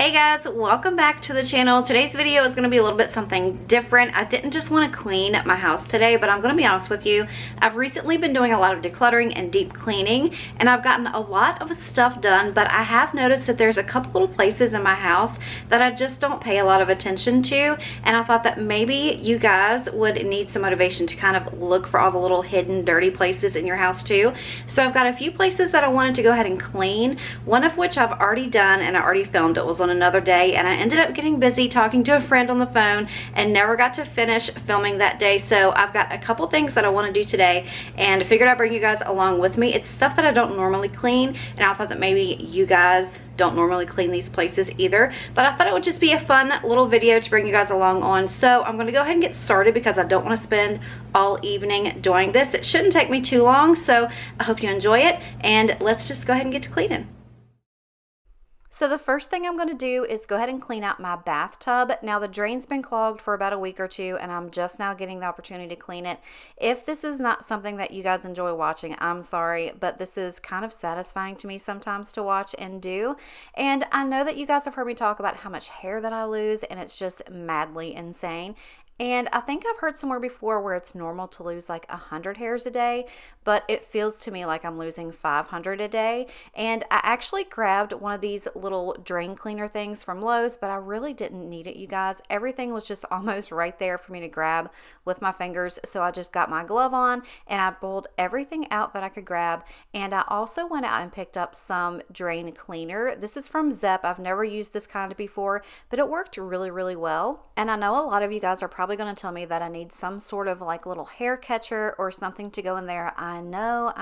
Hey guys, welcome back to the channel. Today's video is going to be a little bit something different. I didn't just want to clean my house today, but I'm going to be honest with you. I've recently been doing a lot of decluttering and deep cleaning, and I've gotten a lot of stuff done, but I have noticed that there's a couple little places in my house that I just don't pay a lot of attention to, and I thought that maybe you guys would need some motivation to kind of look for all the little hidden dirty places in your house too. So I've got a few places that I wanted to go ahead and clean, one of which I've already done and I already filmed. It was on another day, and I ended up getting busy talking to a friend on the phone and never got to finish filming that day. So I've got a couple things that I want to do today, and I figured I'd bring you guys along with me. It's stuff that I don't normally clean, and I thought that maybe you guys don't normally clean these places either, but I thought it would just be a fun little video to bring you guys along on. So I'm going to go ahead and get started because I don't want to spend all evening doing this. It shouldn't take me too long, so I hope you enjoy it, and let's just go ahead and get to cleaning. So the first thing I'm going to do is go ahead and clean out my bathtub. Now the drain's been clogged for about a week or two, and I'm just now getting the opportunity to clean it. If this is not something that you guys enjoy watching, I'm sorry, but this is kind of satisfying to me sometimes to watch and do. And I know that you guys have heard me talk about how much hair that I lose, and it's just madly insane. And I think I've heard somewhere before where it's normal to lose like 100 hairs a day, but it feels to me like I'm losing 500 a day. And I actually grabbed one of these little drain cleaner things from Lowe's, but I really didn't need it, you guys. Everything was just almost right there for me to grab with my fingers. So I just got my glove on and I pulled everything out that I could grab. And I also went out and picked up some drain cleaner. This is from Zep. I've never used this kind before, but it worked really, really well. And I know a lot of you guys are probably going to tell me that I need some sort of like little hair catcher or something to go in there. I know,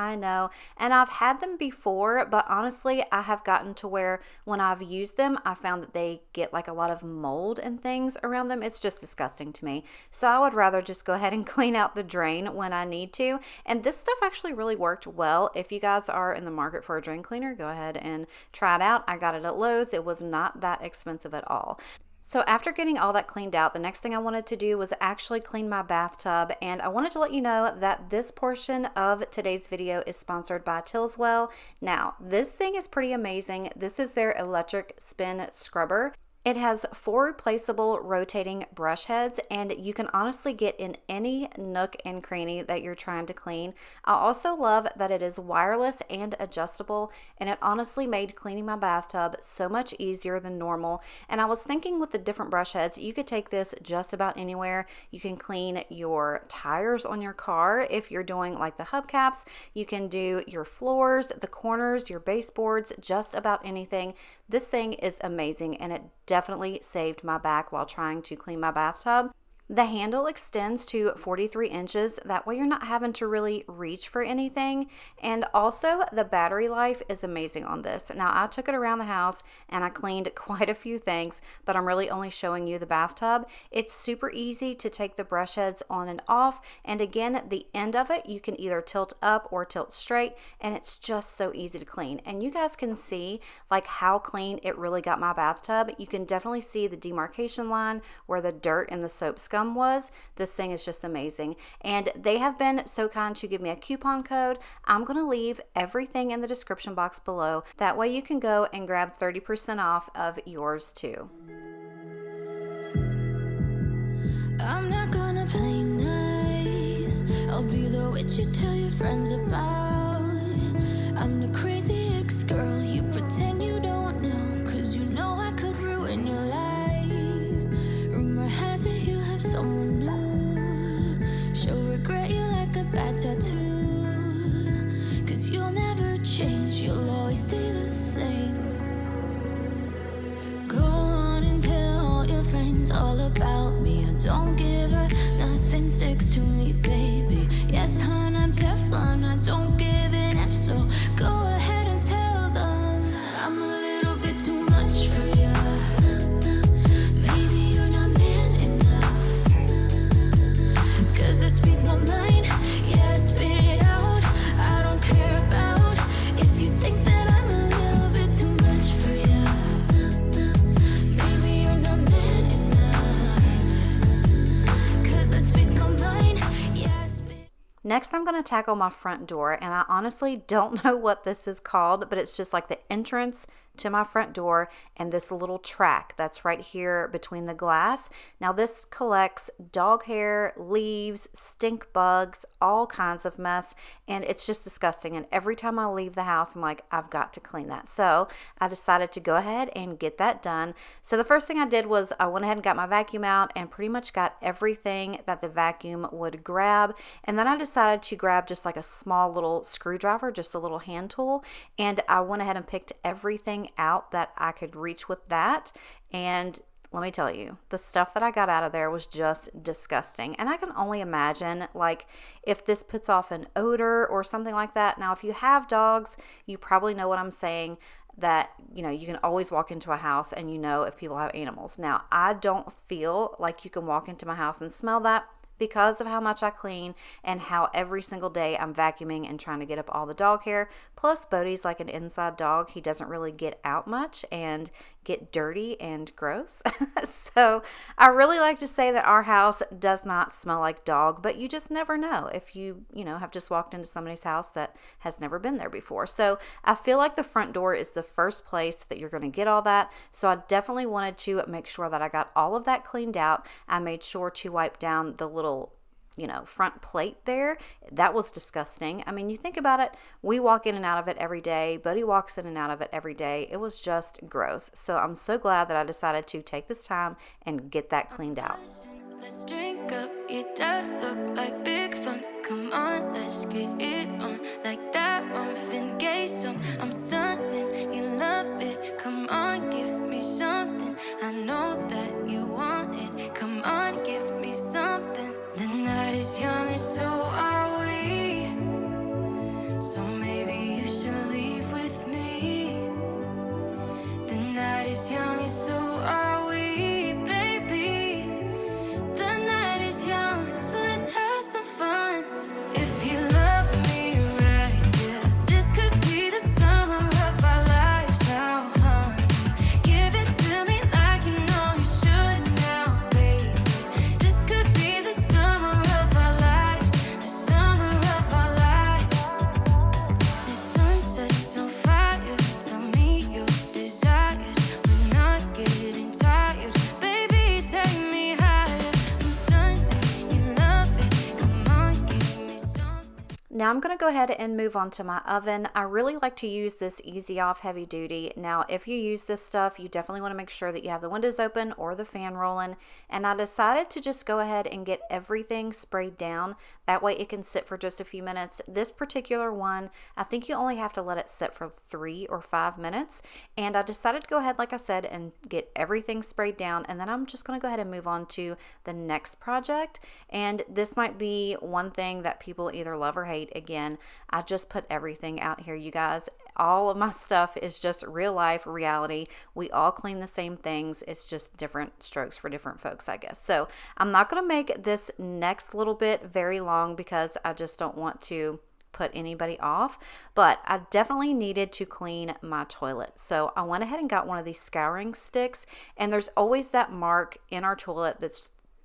and I've had them before, but honestly I have gotten to where when I've used them I found that they get like a lot of mold and things around them. It's just disgusting to me. So I would rather just go ahead and clean out the drain when I need to, and this stuff actually really worked well. If you guys are in the market for a drain cleaner, go ahead and try it out. I got it at Lowe's. It was not that expensive at all. So after getting all that cleaned out, the next thing I wanted to do was actually clean my bathtub, and I wanted to let you know that this portion of today's video is sponsored by Tilswall. Now, this thing is pretty amazing. This is their electric spin scrubber. It has 4 replaceable rotating brush heads, and you can honestly get in any nook and cranny that you're trying to clean. I also love that it is wireless and adjustable, and it honestly made cleaning my bathtub so much easier than normal. And I was thinking with the different brush heads, you could take this just about anywhere. You can clean your tires on your car if you're doing like the hubcaps. You can do your floors, the corners, your baseboards, just about anything. This thing is amazing, and it definitely saved my back while trying to clean my bathtub. The handle extends to 43 inches. That way you're not having to really reach for anything. And also the battery life is amazing on this. Now I took it around the house and I cleaned quite a few things, but I'm really only showing you the bathtub. It's super easy to take the brush heads on and off. And again, the end of it, you can either tilt up or tilt straight, and it's just so easy to clean. And you guys can see like how clean it really got my bathtub. You can definitely see the demarcation line where the dirt and the soap scum was. This thing is just amazing, and they have been so kind to give me a coupon code. I'm going to leave everything in the description box below. That way you can go and grab 30% off of yours too. I'm not gonna play nice. I'll be the witch you tell your friends about. I'm the crazy ex-girl you pretend you don't know, 'cause you know I could ruin your life. Rumor has it you have someone new. She'll regret you like a bad tattoo, 'cause you'll never change, you'll always stay the same. Go on and tell all your friends all about me. I don't give a nothing sticks to me, baby. Yes, hon, I'm Teflon, I don't give an F, so go ahead and tell them I'm a little bit too much for ya. I speak my mind, yeah, I spit it out. I don't care about if you think that I'm a little bit too much for you. Maybe you're not man enough, 'cause I speak my mind, yeah, I spit. Next, I'm going to tackle my front door, and I honestly don't know what this is called, but it's just like the entrance to my front door and this little track that's right here between the glass. Now this collects dog hair, leaves, stink bugs, all kinds of mess, and it's just disgusting. And every time I leave the house, I'm like, I've got to clean that. So I decided to go ahead and get that done. So the first thing I did was I went ahead and got my vacuum out and pretty much got everything that the vacuum would grab. And then I decided to grab just like a small little screwdriver, just a little hand tool, and I went ahead and picked everything out that I could reach with that. And let me tell you, the stuff that I got out of there was just disgusting. And I can only imagine, like, if this puts off an odor or something like that. Now, if you have dogs, you probably know what I'm saying, that, you know, you can always walk into a house and you know if people have animals. Now, I don't feel like you can walk into my house and smell that, because of how much I clean and how every single day I'm vacuuming and trying to get up all the dog hair. Plus, Bodie's like an inside dog. He doesn't really get out much and get dirty and gross. So I really like to say that our house does not smell like dog, but you just never know if you have just walked into somebody's house that has never been there before. So I feel like the front door is the first place that you're going to get all that. So I definitely wanted to make sure that I got all of that cleaned out. I made sure to wipe down the little front plate there. That was disgusting. I mean, you think about it, we walk in and out of it every day. Buddy walks in and out of it every day. It was just gross. So I'm so glad that I decided to take this time and get that cleaned out. Let's drink up, your death look like big fun. Come on, let's get it on. Like that Marvin Gaye song. I'm stunning, you love it. Come on, give me something. I know that you want it. Come on, give me something. The night is young and so are we. So maybe you should leave with me. The night is young and so are we, baby. The night is young, so let's have some fun. If you love me right, yeah, this could be the summer of our lives now, honey. Give it to me like you know you should now, baby. This could be the summer of our lives, the summer of our lives. The sun sets on fire, tell me your desires. We're not getting tired, baby, take me higher. I'm Sunday, you love it, come on, give me something. Now I'm going to go ahead and move on to my oven. I really like to use this Easy Off Heavy Duty. Now, if you use this stuff, you definitely want to make sure that you have the windows open or the fan rolling. And I decided to just go ahead and get everything sprayed down. That way it can sit for just a few minutes. This particular one, I think you only have to let it sit for 3 or 5 minutes. And I decided to go ahead, like I said, and get everything sprayed down. And then I'm just going to go ahead and move on to the next project. And this might be one thing that people either love or hate. Again, I just put everything out here, you guys. All of my stuff is just real life reality. We all clean the same things. It's just different strokes for different folks, I guess. So I'm not going to make this next little bit very long because I just don't want to put anybody off, but I definitely needed to clean my toilet. So I went ahead and got one of these scouring sticks, and there's always that mark in our toilet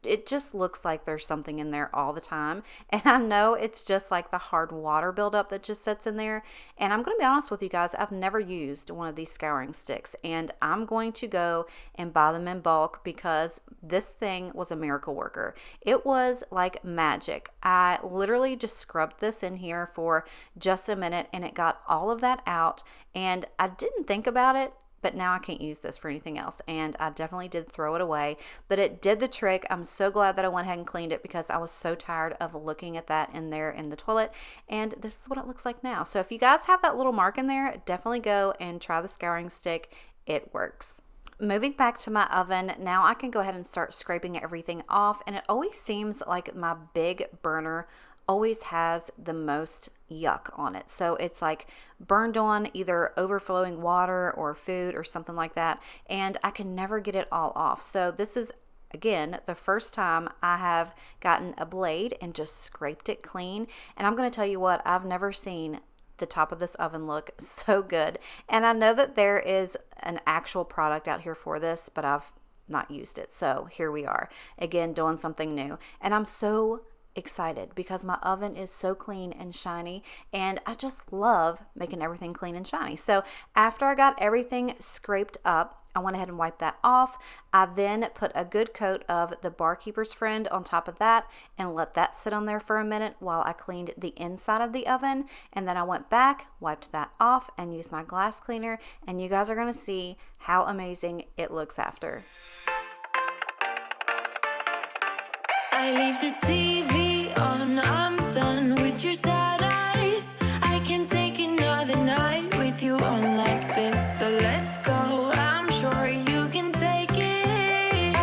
it just looks like there's something in there all the time. And I know it's just like the hard water buildup that just sits in there. And I'm going to be honest with you guys, I've never used one of these scouring sticks. And I'm going to go and buy them in bulk because this thing was a miracle worker. It was like magic. I literally just scrubbed this in here for just a minute and it got all of that out. And I didn't think about it, but now I can't use this for anything else. And I definitely did throw it away, but it did the trick. I'm so glad that I went ahead and cleaned it because I was so tired of looking at that in there in the toilet. And this is what it looks like now. So if you guys have that little mark in there, definitely go and try the scouring stick. It works. Moving back to my oven, now I can go ahead and start scraping everything off. And it always seems like my big burner always has the most yuck on it. So it's like burned on either overflowing water or food or something like that. And I can never get it all off. So this is, again, the first time I have gotten a blade and just scraped it clean. And I'm going to tell you what, I've never seen the top of this oven look so good. And I know that there is an actual product out here for this, but I've not used it. So here we are, again, doing something new. And I'm so excited because my oven is so clean and shiny, and I just love making everything clean and shiny. So after I got everything scraped up, I went ahead and wiped that off. I then put a good coat of the Barkeeper's Friend on top of that and let that sit on there for a minute while I cleaned the inside of the oven. And then I went back, wiped that off, and used my glass cleaner. And you guys are going to see how amazing it looks after. I leave the TV on, I'm done with your sad eyes. I can take another night with you on like this, so let's go. I'm sure you can take it.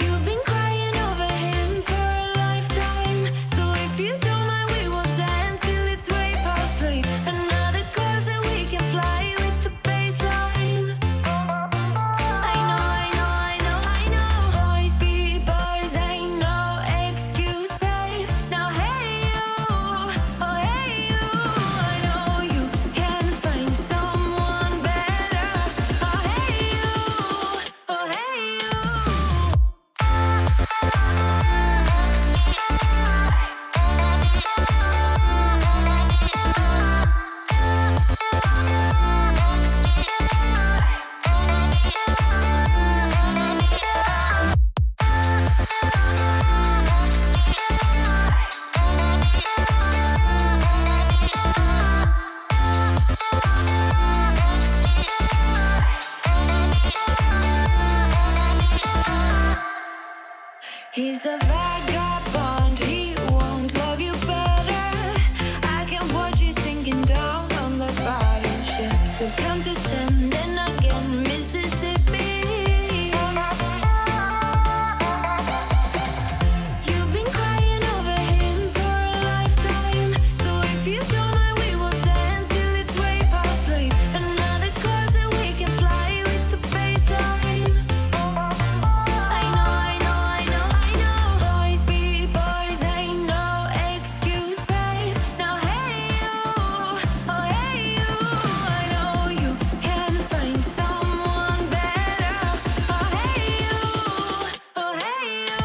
You've been crying over him for a lifetime, so if you don't mind, we will dance till it's way past sleep. Another course that we can fly with the baseline. Boys be boys, ain't no excuse, babe. Now hey you, oh hey you, I know you can find someone better. Oh hey you, oh hey you. He's a vagabond, he won't love you better. I can watch you sinking down on the battleship. So count to 10, then again, Mississippi. You've been crying over him for a lifetime, so if you don't mind, we will dance till it's way past sleep. Another course that we can fly with the baseline. Boys be boys, ain't no excuse, babe. Now hey you, oh hey you, I know you can find someone better. Oh hey you, oh hey you.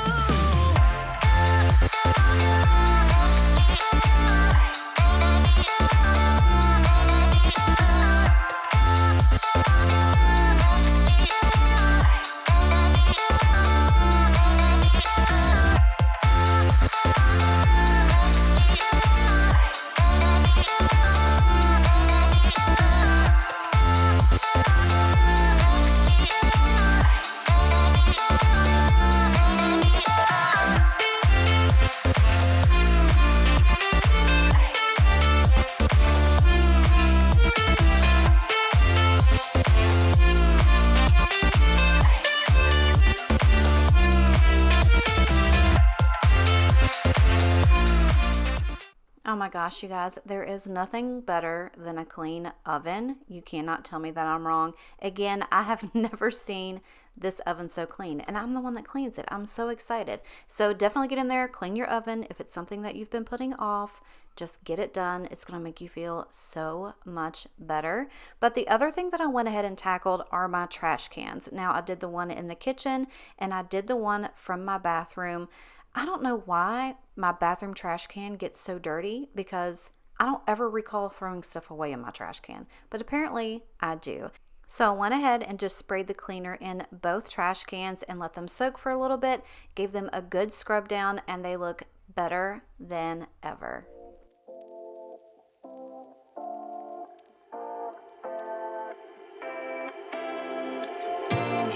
Oh my gosh, you guys, there is nothing better than a clean oven. You cannot tell me that I'm wrong. Again, I have never seen this oven so clean, and I'm the one that cleans it. I'm so excited. So definitely get in there, clean your oven. If it's something that you've been putting off, just get it done. It's going to make you feel so much better. But the other thing that I went ahead and tackled are my trash cans. Now, I did the one in the kitchen, and I did the one from my bathroom. I don't know why my bathroom trash can gets so dirty, because I don't ever recall throwing stuff away in my trash can, but apparently I do. So I went ahead and just sprayed the cleaner in both trash cans and let them soak for a little bit, gave them a good scrub down, and they look better than ever.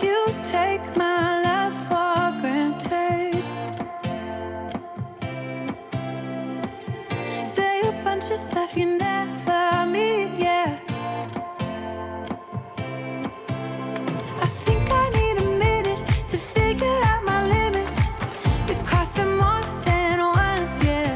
You take my love for granted. Say a bunch of stuff you never mean, yeah. I think I need a minute to figure out my limits. We crossed them more than once, yeah.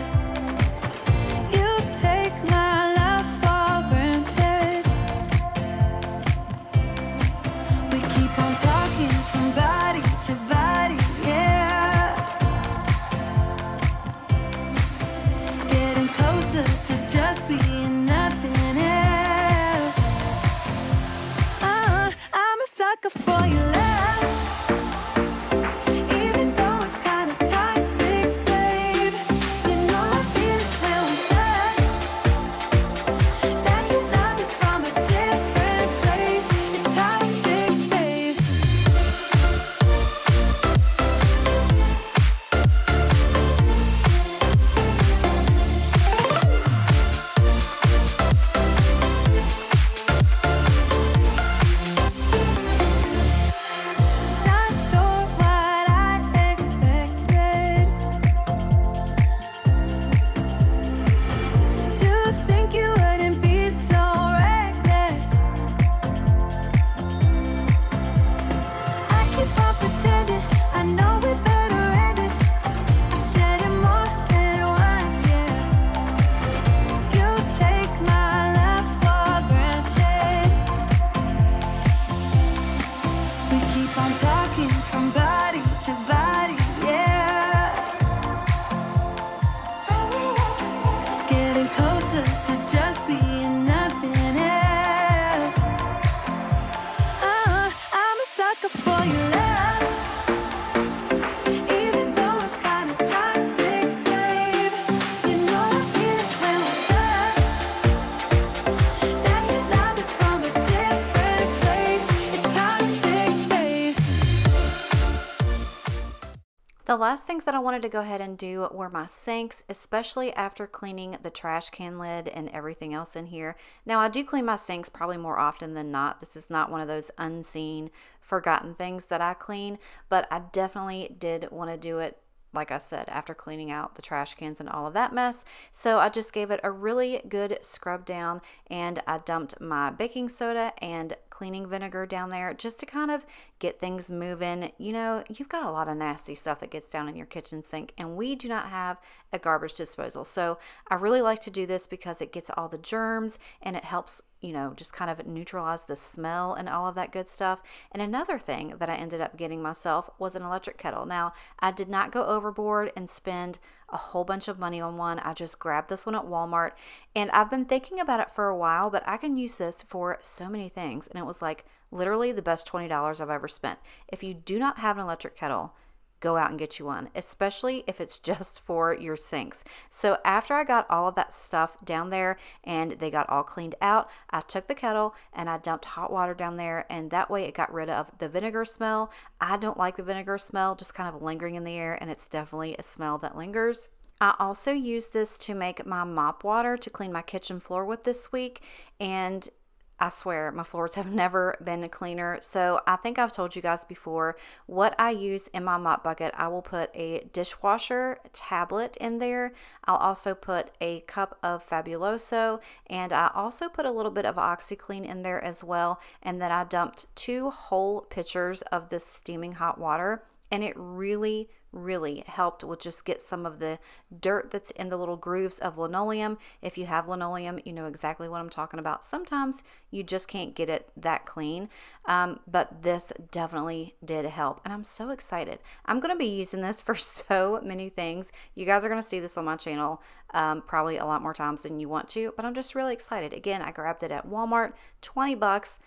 The last things that I wanted to go ahead and do were my sinks, especially after cleaning the trash can lid and everything else in here. Now, I do clean my sinks probably more often than not. This is not one of those unseen, forgotten things that I clean, but I definitely did want to do it, like I said, after cleaning out the trash cans and all of that mess. So I just gave it a really good scrub down, and I dumped my baking soda and cleaning vinegar down there just to kind of get things moving. You know, you've got a lot of nasty stuff that gets down in your kitchen sink, and we do not have a garbage disposal. So I really like to do this because it gets all the germs and it helps, you know, just kind of neutralize the smell and all of that good stuff. And another thing that I ended up getting myself was an electric kettle. Now, I did not go overboard and spend a whole bunch of money on one. I just grabbed this one at Walmart, and I've been thinking about it for a while, but I can use this for so many things. And it was like literally the best $20 I've ever spent. If you do not have an electric kettle, go out and get you one, especially if it's just for your sinks. So after I got all of that stuff down there and they got all cleaned out, I took the kettle and I dumped hot water down there, and that way it got rid of the vinegar smell. I don't like the vinegar smell just kind of lingering in the air, and it's definitely a smell that lingers. I also used this to make my mop water to clean my kitchen floor with this week, and I swear my floors have never been cleaner. So I think I've told you guys before what I use in my mop bucket. I will put a dishwasher tablet in there. I'll also put a cup of Fabuloso, and I also put a little bit of OxyClean in there as well. And then I dumped 2 whole pitchers of this steaming hot water, and it really helped with just get some of the dirt that's in the little grooves of linoleum. If you have linoleum, you know exactly what I'm talking about. Sometimes you just can't get it that clean, but this definitely did help, and I'm so excited. I'm going to be using this for so many things. You guys are going to see this on my channel probably a lot more times than you want to, but I'm just really excited. Again, I grabbed it at Walmart, $20,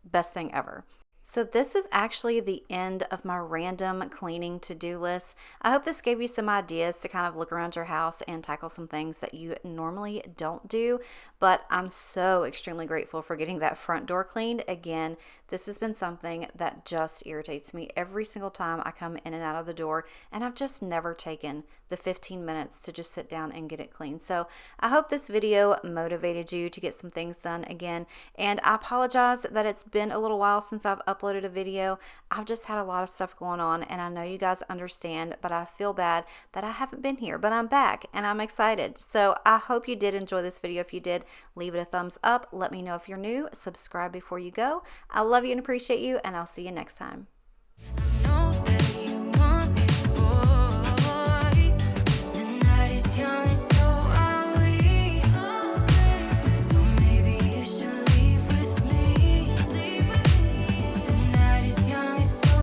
best thing ever. So this is actually the end of my random cleaning to-do list. I hope this gave you some ideas to kind of look around your house and tackle some things that you normally don't do. But I'm so extremely grateful for getting that front door cleaned. Again, this has been something that just irritates me every single time I come in and out of the door, and I've just never taken the 15 minutes to just sit down and get it clean. So I hope this video motivated you to get some things done again, and I apologize that it's been a little while since I've uploaded a video. I've just had a lot of stuff going on, and I know you guys understand, but I feel bad that I haven't been here, but I'm back and I'm excited. So I hope you did enjoy this video. If you did, leave it a thumbs up. Let me know if you're new. Subscribe before you go. I love you and appreciate you, and I'll see you next time.